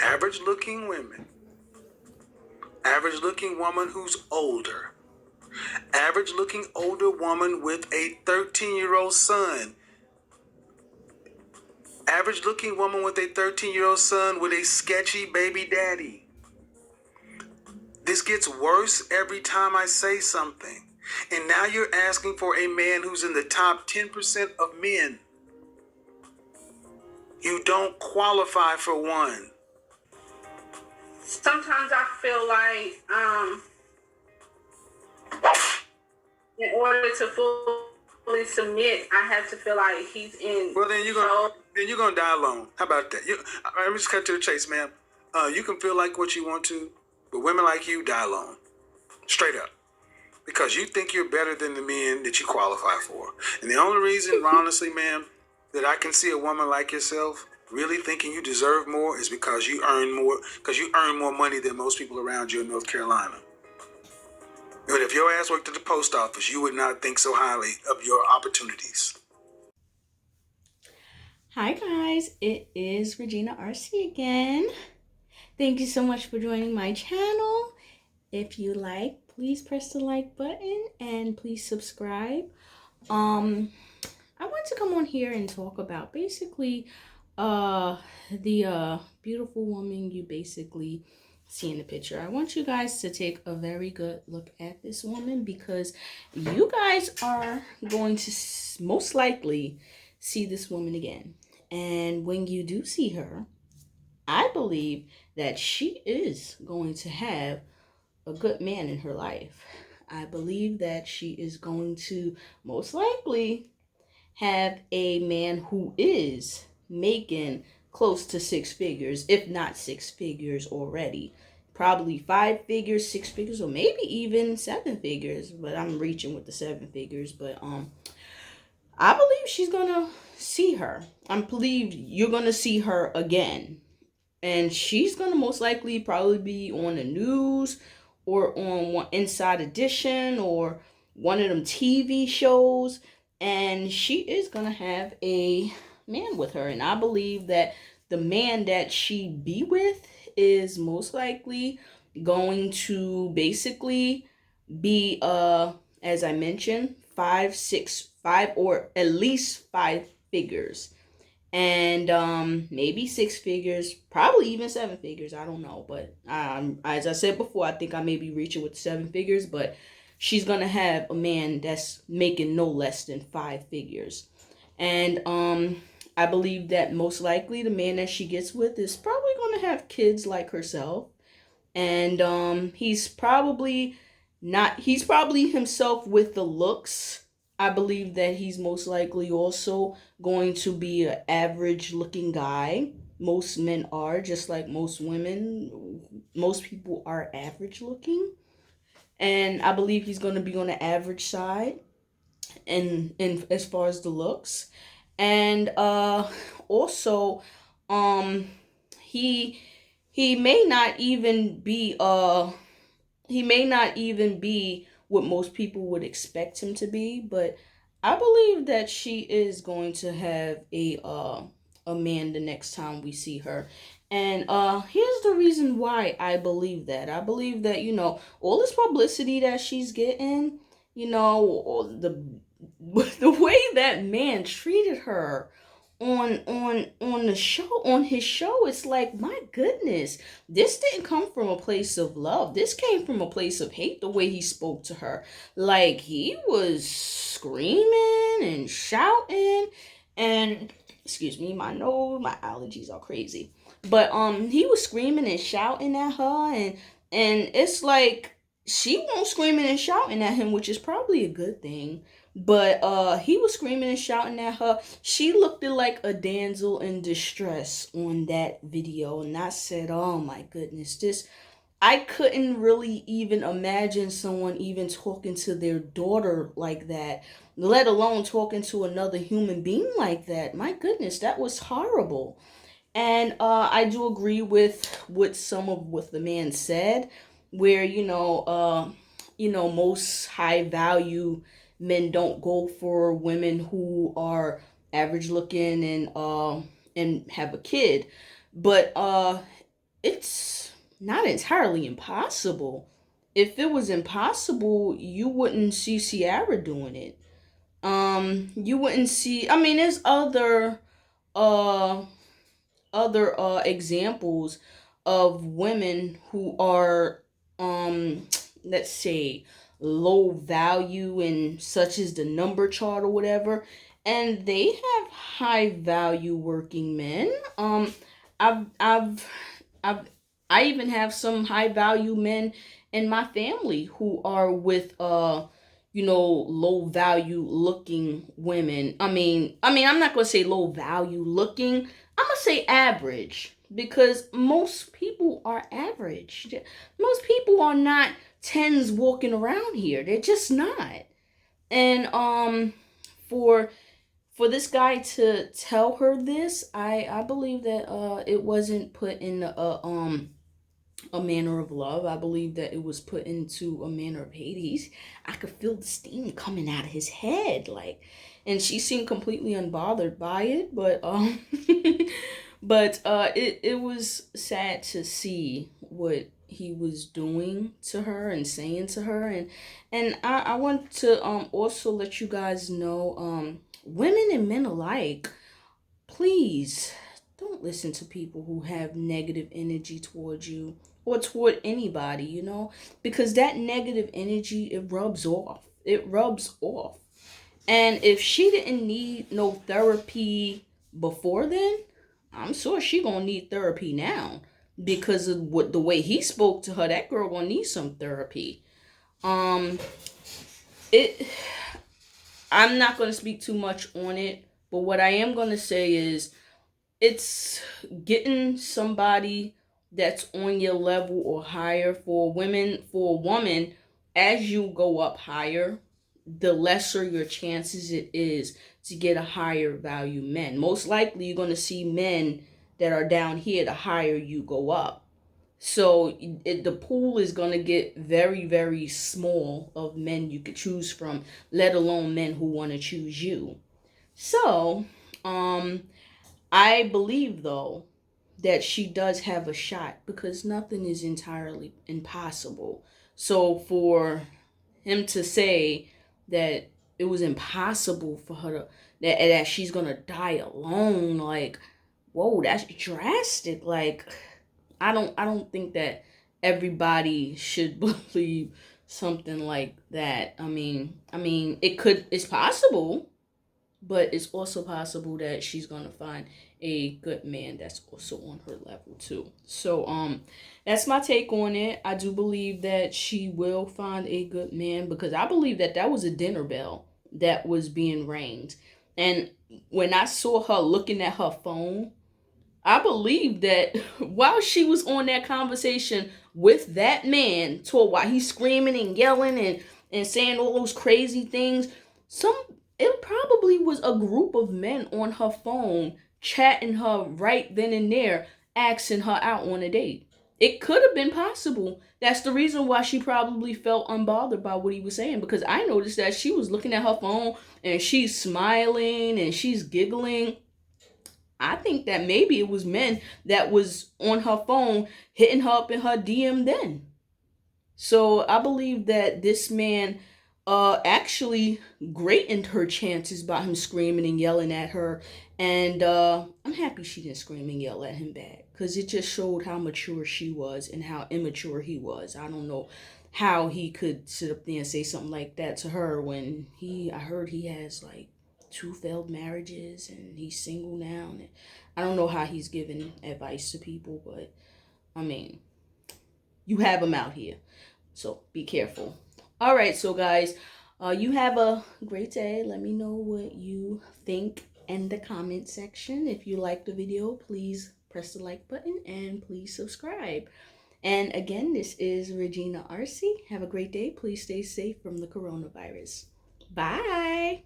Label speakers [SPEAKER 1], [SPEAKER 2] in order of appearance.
[SPEAKER 1] average looking women, average looking woman who's older, average looking older woman with a 13-year-old son, average looking woman with a 13-year-old son with a sketchy baby daddy. This gets worse every time I say something. And now you're asking for a man who's in the top 10% of men. You don't qualify for one.
[SPEAKER 2] Sometimes I feel like in order to fully submit, I have to feel like he's in.
[SPEAKER 1] Well, then you're gonna die alone. How about that? Let me just cut to the chase, ma'am. You can feel like what you want to, but women like you die alone, straight up, because you think you're better than the men that you qualify for. And the only reason, honestly, ma'am, that I can see a woman like yourself really thinking you deserve more is because you earn more money than most people around you in North Carolina. But if your ass worked at the post office, you would not think so highly of your opportunities.
[SPEAKER 3] Hi guys, it is Regina Arce again. Thank you so much for joining my channel. If you like, please press the like button and please subscribe. I want to come on here and talk about basically the beautiful woman you basically see in the picture. I want you guys to take a very good look at this woman because you guys are going to most likely see this woman again. And when you do see her, I believe that she is going to have a good man in her life. I believe that she is going to most likely have a man who is making close to 6 figures, if not 6 figures already. Probably 5 figures, 6 figures, or maybe even 7 figures. But I'm reaching with the 7 figures. But I believe she's gonna see her. I believe you're gonna see her again. And she's gonna most likely probably be on the news or on one Inside Edition or one of them TV shows. And she is gonna have a man with her. And I believe that the man that she be with is most likely going to basically be as I mentioned, 5, 6, 5, or at least 5 figures. And maybe 6 figures, probably even 7 figures. I don't know, but as I said before, I think I may be reaching with 7 figures, but she's gonna have a man that's making no less than 5 figures. And I believe that most likely the man that she gets with is probably gonna have kids like herself. And he's probably himself with the looks. I believe that he's most likely also going to be an average looking guy. Most men are, just like most women. Most people are average looking. And I believe he's going to be on the average side and as far as the looks. And also he may not even be what most people would expect him to be, but I believe that she is going to have a man the next time we see her. And here's the reason why I believe that. I believe that, all this publicity that she's getting, all the way that man treated her on the show, on his show, it's like, my goodness, this didn't come from a place of love. This came from a place of hate. The way he spoke to her, like he was screaming and shouting, and excuse me, my nose, my allergies are crazy, but he was screaming and shouting at her, and it's like she won't screaming and shouting at him, which is probably a good thing. But he was screaming and shouting at her. She looked like a damsel in distress on that video. And I said, oh my goodness, I couldn't really even imagine someone even talking to their daughter like that, let alone talking to another human being like that. My goodness, that was horrible. And I do agree with what the man said, where, most high value men don't go for women who are average looking and have a kid. But it's not entirely impossible. If it was impossible, you wouldn't see Ciara doing it. You wouldn't see. I mean, there's uh examples of women who are let's say low value and such as the number chart or whatever, and they have high value working men. I've I've I've I even have some high value men in my family who are with low value looking women. I mean I'm not going to say low value looking. I'm going to say average because most people are average. Most people are not tens walking around here. They're just not. And for this guy to tell her this, I believe that it wasn't put in a manner of love. I believe that it was put into a manner of hate. I could feel the steam coming out of his head, like, and she seemed completely unbothered by it. But it was sad to see what he was doing to her and saying to her, and I want to also let you guys know, women and men alike, please don't listen to people who have negative energy towards you or toward anybody, because that negative energy, it rubs off. It rubs off. And if she didn't need no therapy before then, I'm sure she gonna need therapy now because of what the way he spoke to her. That girl gonna need some therapy. Um, it. I'm not gonna speak too much on it, but what I am gonna say is it's getting somebody that's on your level or higher. For a woman, as you go up higher, the lesser your chances it is to get a higher value men. Most likely you're going to see men that are down here the higher you go up. So the pool is going to get very, very small of men you could choose from, let alone men who want to choose you. So um I believe though that she does have a shot because nothing is entirely impossible. So for him to say that it was impossible for her to that she's gonna die alone, like, whoa, that's drastic. Like, I don't think that everybody should believe something like that. It's possible, but it's also possible that she's gonna find a good man that's also on her level too. So that's my take on it. I do believe that she will find a good man because I believe that that was a dinner bell that was being rang. And when I saw her looking at her phone, I believe that while she was on that conversation with that man, while he's screaming and yelling and saying all those crazy things, some it probably was a group of men on her phone chatting her right then and there, asking her out on a date. It could have been possible. That's the reason why she probably felt unbothered by what he was saying, because I noticed that she was looking at her phone and she's smiling and she's giggling. I think that maybe it was men that was on her phone hitting her up in her DM then. So I believe that this man actually greatened her chances by him screaming and yelling at her. And I'm happy she didn't scream and yell at him back because it just showed how mature she was and how immature he was. I don't know how he could sit up there and say something like that to her when I heard he has like 2 failed marriages and he's single now. And I don't know how he's giving advice to people, but I mean, you have him out here. So be careful. All right, so guys, you have a great day. Let me know what you think in the comment section. If you like the video, please press the like button and please subscribe. And again, this is Regina Arce. Have a great day. Please stay safe from the coronavirus. Bye.